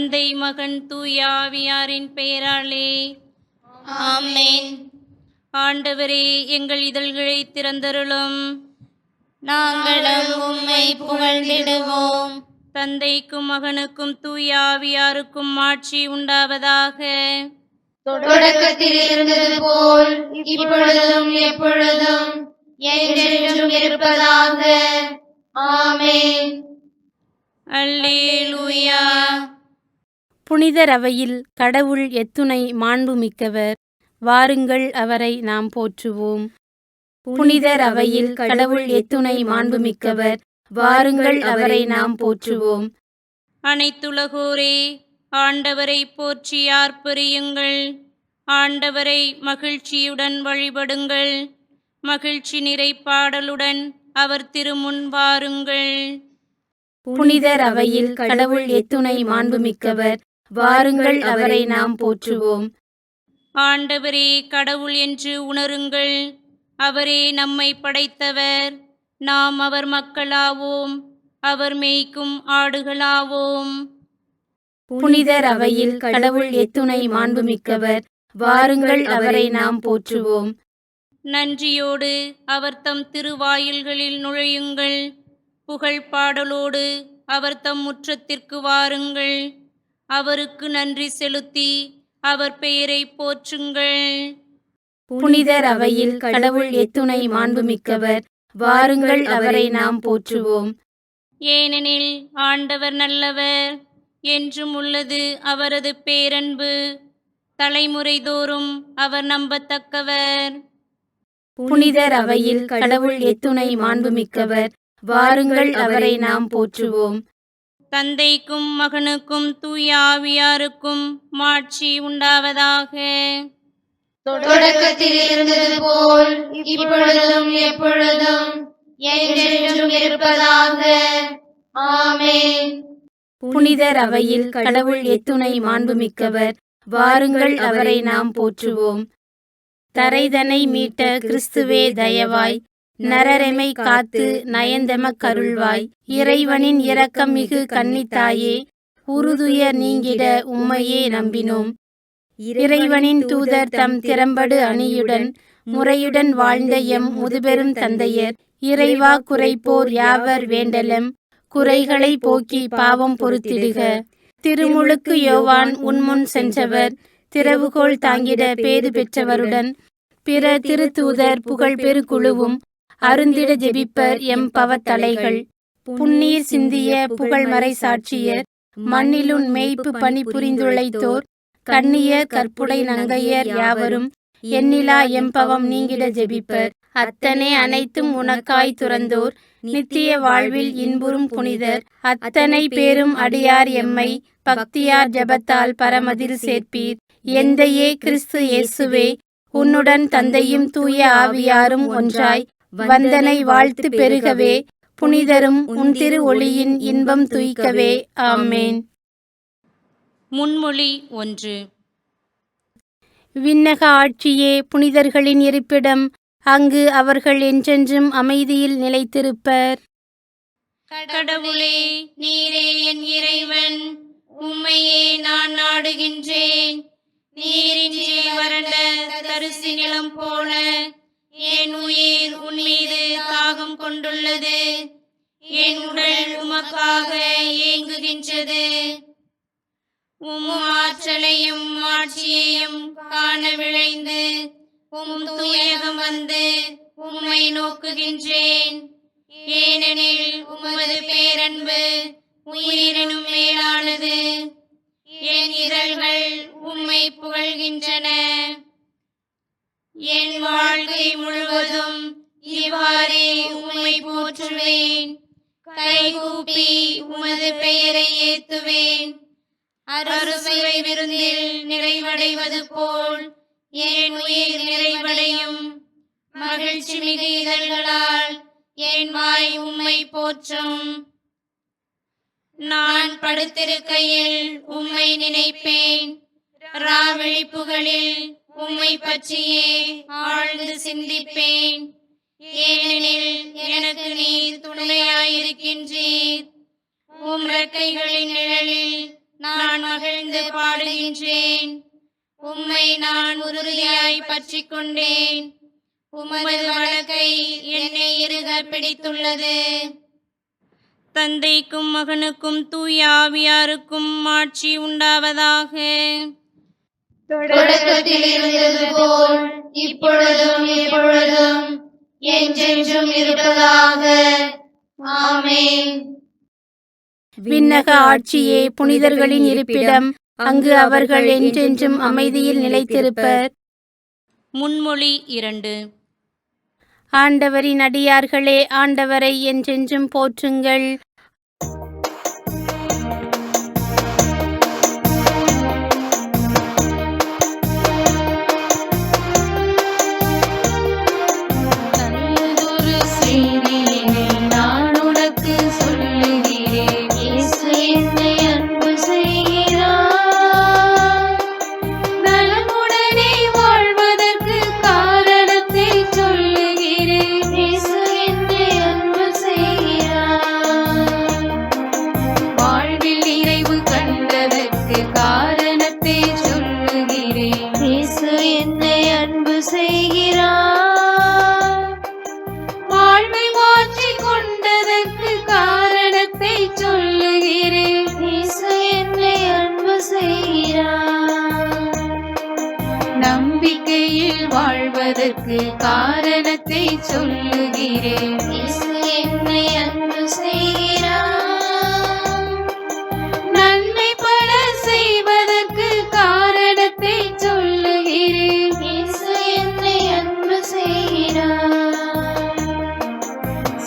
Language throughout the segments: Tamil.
தந்தை மகன் தூய ஆவியாரின் பெயராலே ஆமென். ஆண்டவரே, எங்கள் இதழ்களை திறந்தருளும். நாங்களும் உம்மை புகழ்ந்திடுவோம். தந்தைக்கும் மகனுக்கும் தூய ஆவியாருக்கும் ஆட்சி உண்டாவதாக. தொடக்கத்தில் இருந்தது போல் இப்பொழுதும் எப்பொழுதும் என்றென்றும் இருப்பதாக. ஆமென். அல்லேலூயா. புனிதர் அவையில் கடவுள் எத்துணை மாண்புமிக்கவர், வாருங்கள் அவரை நாம் போற்றுவோம். புனிதர் அவையில் கடவுள் எத்துணை மாண்புமிக்கவர், வாருங்கள் அவரை நாம் போற்றுவோம். அனைத்துலகோரே, ஆண்டவரை போற்றி ஆர்ப்பரியுங்கள். ஆண்டவரை மகிழ்ச்சியுடன் வழிபடுங்கள். மகிழ்ச்சி நிறை பாடலுடன் அவர் திருமுன் வாருங்கள். புனிதர் அவையில் கடவுள் எத்துணை மாண்புமிக்கவர், வாருங்கள் அவரை நாம் போற்றுவோம். ஆண்டவரே கடவுள் என்று உணருங்கள். அவரே நம்மை படைத்தவர். நாம் அவர் மக்களாவோம். அவர் மேய்க்கும் ஆடுகளாவோம். புனிதர் அவையில் கடவுள் எத்துணை மாண்புமிக்கவர், வாருங்கள் அவரை நாம் போற்றுவோம். நன்றியோடு அவர் தம் திருவாயில்களில் நுழையுங்கள். புகழ் பாடலோடு அவர் தம் முற்றத்திற்கு வாருங்கள். அவருக்கு நன்றி செலுத்தி அவர் பெயரை போற்றுங்கள். புனிதர் அவையில் கடவுள் எத்துணை மாண்புமிக்கவர், வாருங்கள் அவரை நாம் போற்றுவோம். ஏனெனில் ஆண்டவர் நல்லவர், என்றும் உள்ளது அவரது பேரன்பு. தலைமுறை தோறும் அவர் நம்பத்தக்கவர். புனிதர் அவையில் கடவுள் எத்துணை மாண்புமிக்கவர், வாருங்கள் அவரை நாம் போற்றுவோம். தந்தைக்கும் மகனுக்கும் தூய ஆவியாருக்கும் மாட்சி உண்டாவதாக. தொடக்கத்தில் இருந்தது போல் இப்பொழுதும் எப்பொழுதும் என்றென்றும் இருப்பதாக. ஆமென். புனிதர் அவையில் கடவுள் எத்துணை மாண்புமிக்கவர், வாருங்கள் அவரை நாம் போற்றுவோம். தரைதனை மீட்ட கிறிஸ்துவே தயவாய், நரரெமை காத்து நயந்தெமக் கருள்வாய். இறைவனின் இரக்கம் மிகு கன்னித்தாயே, உறுதுயர் நீங்கிட உம்மையே நம்பினோம். இறைவனின் தூதர் தம் திறம்படு அணியுடன் முறையுடன் வாழ்ந்த எம் முதுபெரும் தந்தையர், இறைவா குறைப்போர் யாவர் வேண்டலம், குறைகளை போக்கி பாவம் பொறுத்திடுக. திருமுழுக்கு யோவான் உன்முன் சென்றவர், திறவுகோல் தாங்கிட பேறு பெற்றவருடன் பிற திருத்தூதர் புகழ்பெரு குழுவும் அருந்திட ஜெபிப்பர் எம் பவத்தலைகள். புன்னீர் சிந்திய புகழ்மறை சாட்சியர், மண்ணிலுன் மேய்ப்பு பணி புரிந்துழைத்தோர், கண்ணியர் கற்புடை நங்கையர் யாவரும் எண்ணிலா எம்பவம் நீங்கிட ஜெபிப்பர். அத்தனை அனைத்தும் உனக்காய் துறந்தோர், நித்திய வாழ்வில் இன்புறும் புனிதர், அத்தனை பேரும் அடியார் எம்மை பக்தியார் ஜபத்தால் பரமதில் சேர்ப்பீர். எந்தையே கிறிஸ்து இயேசுவே, உன்னுடன் தந்தையும் தூய ஆவியாரும் ஒன்றாய் வந்தனை வாழ்த்து பெருகவே, புனிதரும் உன் திரு ஒளியின் இன்பம் துய்க்கவே. ஆமேன். முன்மொழி 1. விண்ணக ஆட்சியே புனிதர்களின் இருப்பிடம், அங்கு அவர்கள் என்றென்றும் அமைதியில் நிலைத்திருப்பர். கடவுளே, நீரே என் இறைவன், உம்மையே நான் நாடுகின்றேன். நீரின்றி வறண்ட தரிசு நிலம் போல என் உயிர் உன்மீது தாகம் கொண்டுள்ளது. என் உடல் உமக்காக ஏங்குகின்றது. உம் ஆற்றலையும் ஆட்சியையும் காண விழைந்து உம் தூயகம் வந்து உம்மை நோக்குகின்றேன். ஏனெனில் உமது பேரன்பு உயிரினும் மேலானது. என் இதழ்கள் உம்மை புகழ்கின்றன. என் வாழ்க்கை முழுவதும் இவ்வாறே உம்மை போற்றுவேன். கைகூப்பி உமது பெயரை ஏத்துவேன். அறுசுவை விருந்தில் நிறைவடைவது போல் என் உயிர் நிறைவடையும். மகிழ்ச்சி மிகு இதழ்களால் என் வாய் உம்மை போற்றும். நான் படுத்திருக்கையில் உம்மை நினைப்பேன். ராவிழிப்புகளில் உம்மை பற்றியே ஆழ்ந்து சிந்திப்பேன். ஏனெனில் எனக்கு நீர் துணையாயிருக்கின்றீர். உம் இறக்கைகளின் நிழலில் நான் மகிழ்ந்து பாடுகின்றேன். உம்மை நான் உறுதியாய் பற்றிக் கொண்டேன். உமது வலக்கை என்னை இறுக பிடித்துள்ளது. தந்தைக்கும் மகனுக்கும் தூய ஆவியாருக்கும் ஆட்சி உண்டாவதாக. தொடக்கத்தில் இருந்தது போல் இப்பொழுதும் எப்பொழுதும் என்றென்றும் இருப்பதாக. ஆமென். விண்ணக ஆட்சியே புனிதர்களின் இருப்பிடம், அங்கு அவர்கள் என்றென்றும் அமைதியில் நிலைத்திருப்பர். முன்மொழி 2. ஆண்டவரின் அடியார்களே, ஆண்டவரை என்றென்றும் போற்றுங்கள். நல்லதொரு செய்தியினை நான் உனக்கு சொல்லுகிறேன். இயேசு என்னை அன்பு செய்கிறார். நலமுடனே வாழ்வதற்கு காரணத்தை சொல்லுகிறேன். இயேசு என்னை அன்பு செய்கிறார். வாழ்வில் நிறைவு கண்டதற்கு காரணத்தை சொல்லுகிறேன். இயேசு என்னை அன்பு செய்கிறார். வாழ்வை மாற்றிக் கொண்டதற்கு காரணத்தை சொல்லுகிறேன். இயேசு என்னை அன்பு செய்கிறார். நம்பிக்கையில் வாழ்வதற்கு காரணத்தை சொல்லுகிறேன். இயேசு என்னை அன்பு செய்கிறார். நன்மை பல செய்வதற்கு காரணத்தை சொல்லுகிறேன். இயேசு என்னை அன்பு செய்கிறார்.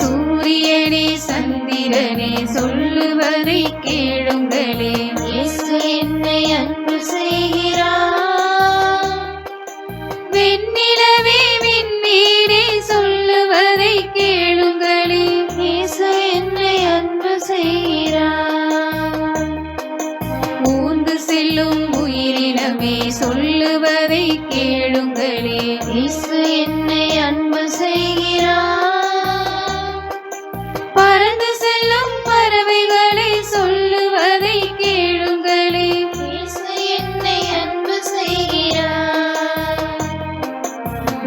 சூரியனே சந்திரனே சொல்லுவதை கேளுங்களே. இயேசு என்னை அன்பு செய்கிறார். வெண்ணிலவே விண்மீனே சொல்லுவதை கேளுங்களே. இயேசு என்னை அன்பு செய்கிறார். ஊர்ந்து செல்லும் உயிரினமே சொல்லுவதை கேளுங்களே. இயேசு என்னை அன்பு செய்கிறார். பறந்து செல்லும் பறவைகளை சொல்லுவதை கேளுங்களே. இயேசு என்னை அன்பு செய்கிறார்.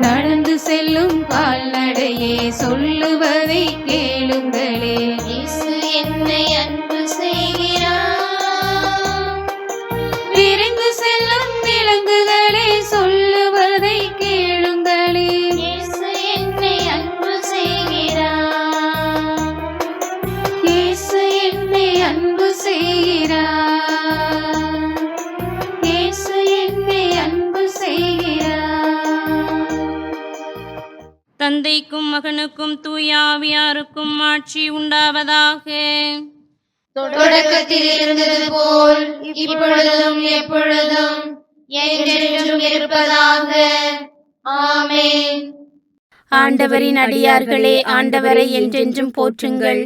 நடந்து செல்லும் கால்நடையே சொல்லுவதை கேளுங்களே. இயேசு என்னை அன்பு செய்கிறார். விரைந்து செல்லும் விலங்குகளே சொல்லுவதை கேளுங்களே. இயேசு என்னை அன்பு செய்கிறார். இயேசு என்னை அன்பு செய்கிறார். இயேசு என்னை அன்பு செய்கிறார். தந்தைக்கும் மகனுக்கும் தூய ஆவியாருக்கும் ஆட்சி உண்டாவதாக. தொடக்கத்தில் இருந்தது போல் இப்பொழுதும் எப்பொழுதும் என்றென்றும் இருப்பதாக. ஆமென். ஆண்டவரின் அடியார்களே, ஆண்டவரை என்றென்றும் போற்றுங்கள்.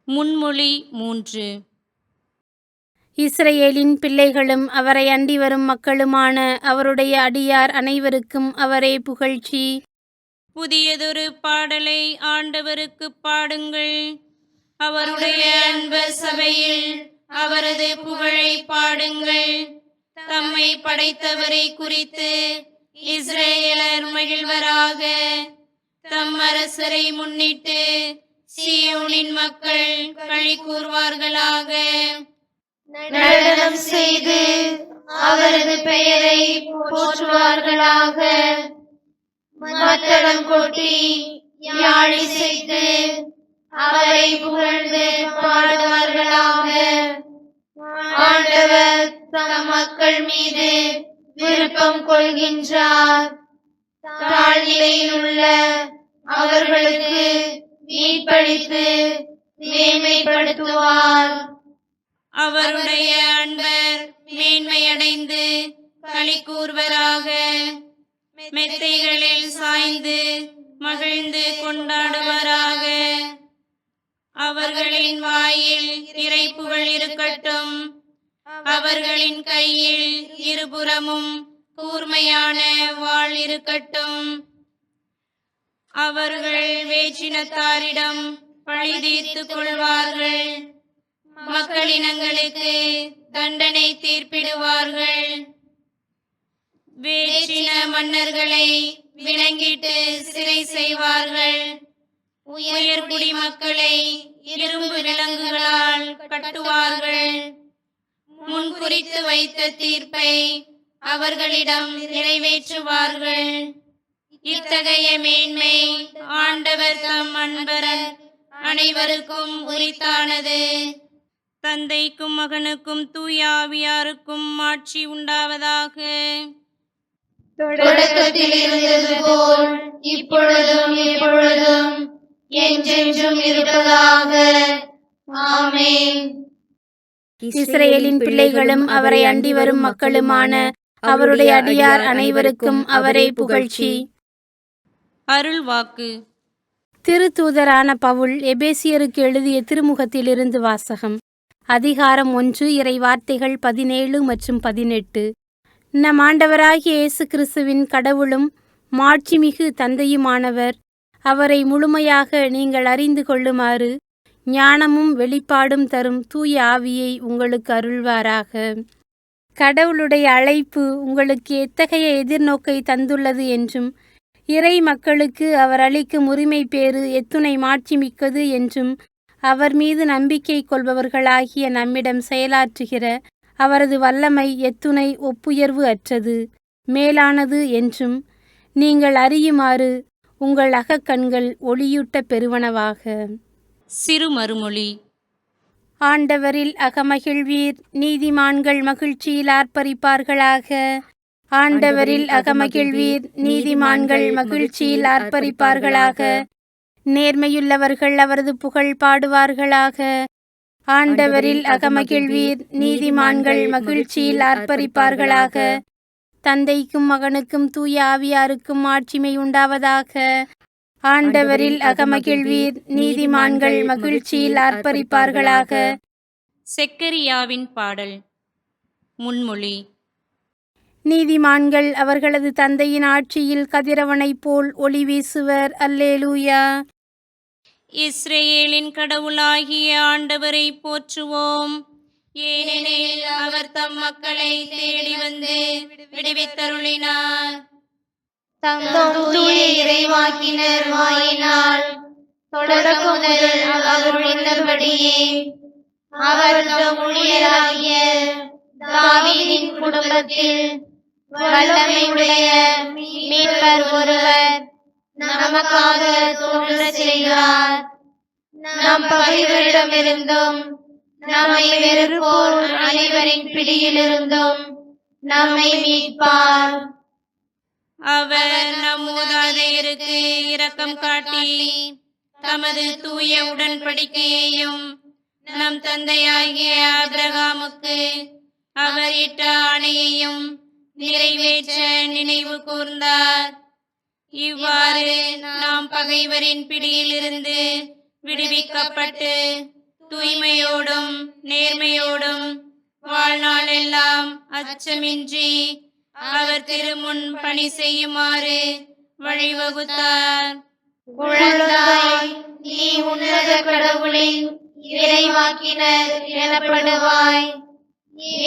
முன்மொழி 3. இஸ்ரவேலின் பிள்ளைகளும் அவரை அண்டி வரும் மக்களுமான அவருடைய அடியார் அனைவருக்கும் அவரே புகழ்ச்சி. புதியதொரு பாடலை ஆண்டவருக்கு பாடுங்கள். அவருடைய அன்பு சபையில் அவரது புகழை பாடுங்கள். தம்மை படைத்தவரை குறித்து இஸ்ரேலர் மகிழ்வராக. தம் அரசரை முன்னிட்டு சீயோனின் மக்கள் களி கூர்வார்களாக. நடனம் செய்து அவரது பெயரை போற்றுவார்களாக. மத்தளம் கொட்டி யாழிசைத்து அவரை புகழ்ந்து பாடுவார்களாக. ஆண்டவர் தம் மக்கள் மீது விருப்பம் கொள்கின்றார். தாழ்நிலையில் உள்ள அவர்களுக்கு மீட்பளித்து மேன்மைப்படுத்துவார். அவருடைய அன்பர் மேன்மையடைந்து களி கூர்வராக. மெத்தைகளில் சாய்ந்து மகிழ்ந்து கொண்டாடுவராக. அவர்களின் வாயில் இறைப்புகள் இருக்கட்டும். அவர்களின் கையில் இருபுறமும் கூர்மையான வாள் இருக்கட்டும். அவர்கள் வேற்றினத்தாரிடம் பழி தீர்த்துக் கொள்வார்கள். மக்களினங்களுக்கு தண்டனை தீர்ப்பிடுவார்கள். வேற்றின மன்னர்களை விலங்கிட்டு சிறை செய்வார்கள். உயர் குடிமக்களை இரும்பு விலங்குகளால் கட்டுவார்கள். முன்குறித்து வைத்த தீர்ப்பை அவர்களிடம் நிறைவேற்றுவார்கள். இத்தகைய மேன்மை ஆண்டவர் தம் அன்பர் அனைவருக்கும் உரித்தானது. தந்தைக்கும் மகனுக்கும் தூய ஆவியாருக்கும் ஆட்சி உண்டாவதாக. தொடக்கத்தில் இருந்தது போல் இப்பொழுதும் எப்பொழுதும் என்றென்றும் இருப்பதாக. ஆமென். இஸ்ரவேலின் பிள்ளைகளும் அவரை அண்டி வரும் மக்களுமான அவருடைய அடியார் அனைவருக்கும் அவரே புகழ்ச்சி. அருள்வாக்கு. திருத்தூதரான பவுல் எபேசியருக்கு எழுதிய திருமுகத்திலிருந்து வாசகம். அதிகாரம் 1, இறை வார்த்தைகள் 17 மற்றும் 18. நம் ஆண்டவராகிய இயேசு கிறிஸ்துவின் கடவுளும் மாட்சிமிகு தந்தையுமானவர் அவரை முழுமையாக நீங்கள் அறிந்து கொள்ளுமாறு ஞானமும் வெளிப்பாடும் தரும் தூய ஆவியை உங்களுக்கு அருள்வாராக. கடவுளுடைய அழைப்பு உங்களுக்கு எத்தகைய எதிர்நோக்கை தந்துள்ளது என்றும் இறை மக்களுக்கு அவர் அளிக்கும் உரிமை பேறு எத்துணை மாட்சிமிக்கது என்றும் அவர் மீது நம்பிக்கை கொள்பவர்களாகிய நம்மிடம் செயலாற்றுகிற அவரது வல்லமை எத்துணை ஒப்புயர்வு அற்றது மேலானது என்றும் நீங்கள் அறியுமாறு உங்கள் அகக்கண்கள் ஒளியூட்ட பெறுவனவாக. சிறு மறுமொழி. ஆண்டவரில் அகமகிழ்வீர், நீதிமான்கள் மகிழ்ச்சியில் ஆர்ப்பரிப்பார்களாக. ஆண்டவரில் அகமகிழ்வீர், நீதிமான்கள் மகிழ்ச்சியில் ஆர்ப்பரிப்பார்களாக. நேர்மையுள்ளவர்கள் அவரது புகழ் பாடுவார்களாக. ஆண்டவரில் அகமகிழ்வீர், நீதிமான்கள் மகிழ்ச்சியில் ஆர்ப்பரிப்பார்களாக. தந்தைக்கும் மகனுக்கும் தூய ஆவியாருக்கும் ஆட்சிமை உண்டாவதாக. ஆண்டவரில் அகமகிழ்வீர், நீதிமான்கள் மகிழ்ச்சியில் ஆர்ப்பரிப்பார்களாக. செக்கரியாவின் பாடல். முன்மொழி. நீதிமான்கள் அவர்களது தந்தையின் ஆட்சியில் கதிரவனைப் போல் ஒளி வீசுவர். அல்லேலூயா. இஸ்ரேலின் கடவுளாகிய ஆண்டவரை போற்றுவோம். ஏனெனில் அவர் தம் மக்களை தேடி வந்து விடுவித்தருளினார். தம் தூய இறைவாக்கினர் வாயினால் தொடக்கம் முதல் அவர் உணர்ந்தபடியே அவர் தம் ஊழியராகிய தாவீதின் குடும்பத்தில் வல்லமையுடைய மீட்பர் ஒருவர் நமக்காக தோன்றச் செய்தார். நம் பகைவரிடமிருந்தும் நம்மை வெறுப்போர் அனைவரின் பிடியிலிருந்தும் நம்மை மீட்பார். அவர் நம் மூதாதையருக்கு இரக்கம் காட்டி தமது தூய உடன்படிக்கையையும் நம் தந்தையாகிய ஆபிரகாமுக்கு அவர் இட்ட ஆணையையும் நிறைவேற்ற நினைவு கூர்ந்தார். இவ்வாறு நாம் பகைவரின் பிடியிலிருந்து விடுவிக்கப்பட்டு தூய்மையோடும் நேர்மையோடும் வாழ்நாளெல்லாம் அச்சமின்றி அவர் திருமுன் பணி செய்யுமாறு வழிவகுத்தார். குழந்தாய், நீ உன்னத கடவுளின் இறைவாக்கினர் எனப்படுவாய்.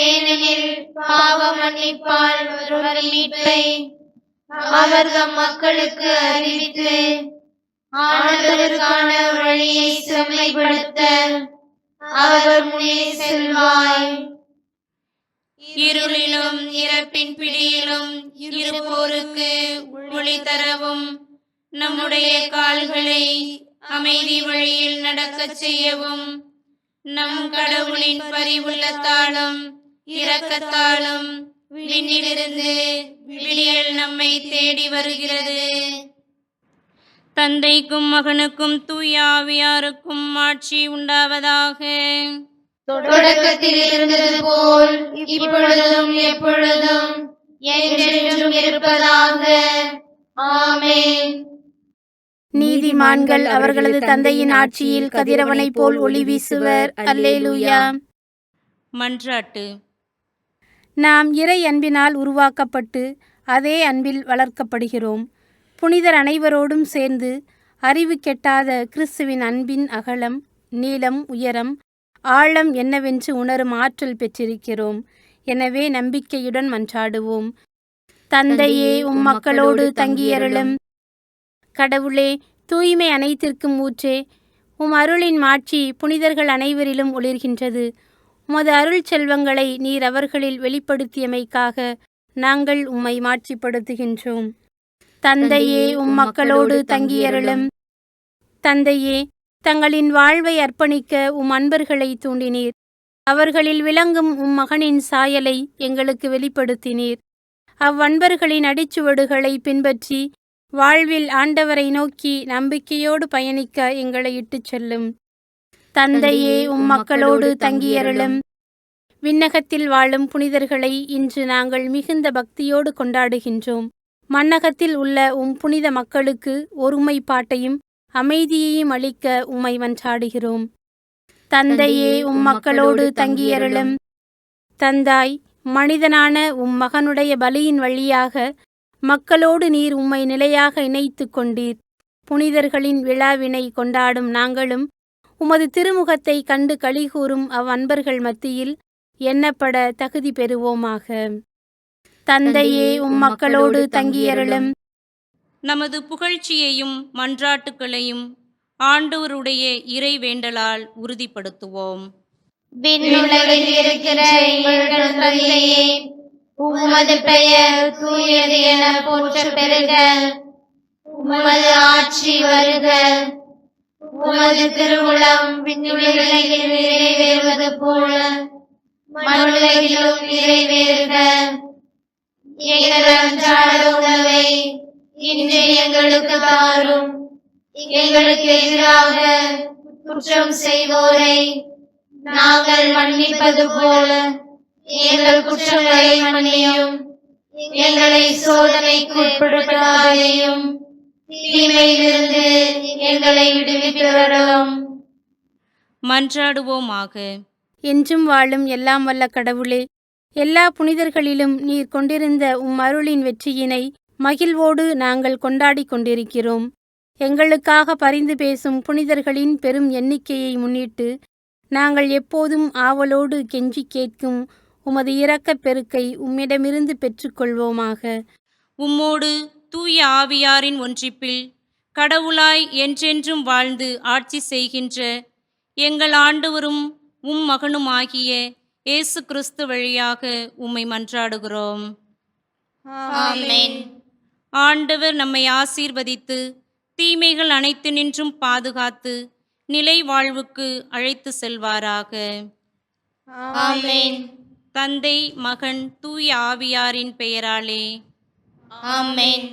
ஏனெனில் பாவ மன்னிப்பால் வரும் மீட்பை அவர் தம் மக்களுக்கு அறிவித்து ஆண்டவருக்கான வழியை செம்மைப்படுத்த அவர் முன்னே செல்வாய். இருளிலும் இறப்பின் பிடியிலும் இருப்போருக்கு ஒளி தரவும் நம்முடைய கால்களை அமைதி வழியில் நடக்கச் செய்யவும் நம் கடவுளின் பரிவுள்ளத்தாலும் இரக்கத்தாலும் விண்ணிலிருந்து விடியல் நம்மை தேடி வருகிறது. தந்தைக்கும் மகனுக்கும் தூய ஆவியாருக்கும் ஆட்சி உண்டாவதாக. தொடக்கத்தில் இருந்தது போல் இப்பொழுதும் எப்பொழுதும் என்றென்றும் இருப்பதாக. ஆமென். நீதிமான்கள் அவர்களது தந்தையின் ஆட்சியில் கதிரவனைப் போல் ஒளி வீசுவர். அல்லேலூயா. மன்றாட்டு. நாம் இறை அன்பினால் உருவாக்கப்பட்டு அதே அன்பில் வளர்க்கப்படுகிறோம். புனிதர் அனைவரோடும் சேர்ந்து அறிவு கெட்டாத கிறிஸ்துவின் அன்பின் அகலம், நீளம், உயரம் ஆழம் என்னவென்று உணரும் ஆற்றல் பெற்றிருக்கிறோம். எனவே நம்பிக்கையுடன் மன்றாடுவோம். தந்தையே, உம் மக்களோடு தங்கியருளும். கடவுளே, தூய்மை அனைத்திற்கும் ஊற்றே, உம் அருளின் மாட்சி புனிதர்கள் அனைவரிலும் ஒளிர்கின்றது. உமது அருள் செல்வங்களை நீர் அவர்களில் வெளிப்படுத்தியமைக்காக நாங்கள் உம்மை மாட்சிப்படுத்துகின்றோம். தந்தையே, உம் மக்களோடு தங்கியருளும். தந்தையே, தங்களின் வாழ்வை அர்ப்பணிக்க உம் அன்பர்களை தூண்டினீர். அவர்களில் விளங்கும் உம் மகனின் சாயலை எங்களுக்கு வெளிப்படுத்தினீர். அவ்வன்பர்களின் அடிச்சுவடுகளை பின்பற்றி வாழ்வில் ஆண்டவரை நோக்கி நம்பிக்கையோடு பயணிக்க எங்களை இட்டுச் செல்லும். தந்தையே, உம் மக்களோடு தங்கியருளும். விண்ணகத்தில் வாழும் புனிதர்களை இன்று நாங்கள் மிகுந்த பக்தியோடு கொண்டாடுகின்றோம். மண்ணகத்தில் உள்ள உம் புனித மக்களுக்கு ஒருமைப்பாட்டையும் அமைதியையும் அளிக்க உம்மை மன்றாடுகிறோம். தந்தையே, உம் மக்களோடு தங்கியருளும். தந்தாய், மனிதனான உம் மகனுடைய பலியின் வழியாக மக்களோடு நீர் உம்மை நிலையாக இணைத்து கொண்டீர். புனிதர்களின் விழாவினை கொண்டாடும் நாங்களும் உமது திருமுகத்தை கண்டு களிகூரும் அவ்வன்பர்கள் மத்தியில் எண்ணப்பட தகுதி பெறுவோமாக. தந்தையே, உம் மக்களோடு தங்கியருளும். நமது புகழ்ச்சியையும் மன்றாட்டுக்களையும் ஆண்டவருடைய இறைவேண்டலால் உறுதிப்படுத்துவோம். விண்ணுலகில் இருக்கிற எங்கள் தந்தையே, உமது பெயர் தூயது என போற்றப் பெறுக. உமது ஆட்சி வருக. உமது திருவுளம் விண்ணுலகில் நிறைவேறுவது போல மண்ணுலகிலும் நிறைவேறுக. எங்கள் அன்றாட உணவை இன்று எங்களுக்கு தாரும். எங்களுக்கு எதிராக குற்றம் செய்வோரை நாங்கள் மன்னிப்பது போல எங்கள் குற்றங்களை மன்னியும். எங்களை சோதனைக்கு உட்படுத்தாதேயும், தீமையிலிருந்து எங்களை விடுவித்தருளும். மன்றாடுவோமாக. என்றும் வாழும் எல்லாம் வல்ல கடவுளே, எல்லா புனிதர்களிலும் நீர் கொண்டிருந்த உம் அருளின் வெற்றியினை மகிழ்வோடு நாங்கள் கொண்டாடிக் கொண்டிருக்கிறோம். எங்களுக்காக பரிந்து பேசும் புனிதர்களின் பெரும் எண்ணிக்கையை முன்னிட்டு நாங்கள் எப்போதும் ஆவலோடு கெஞ்சி கேட்கும் உமது இரக்கப் பெருக்கை உம்மிடமிருந்து பெற்றுக்கொள்வோமாக. உம்மோடு தூய ஆவியாரின் ஒன்றிப்பில் கடவுளாய் என்றென்றும் வாழ்ந்து ஆட்சி செய்கின்ற எங்கள் ஆண்டவரும் உம் மகனுமாகிய இயேசு கிறிஸ்து வழியாக உம்மை மன்றாடுகிறோம். ஆமென். ஆண்டவர் நம்மை ஆசீர்வதித்து தீமைகள் அனைத்து நின்றும் பாதுகாத்து நிலை வாழ்வுக்கு அழைத்து செல்வாராக. ஆமென். தந்தை, மகன், தூய ஆவியாரின் பெயராலே ஆமென்.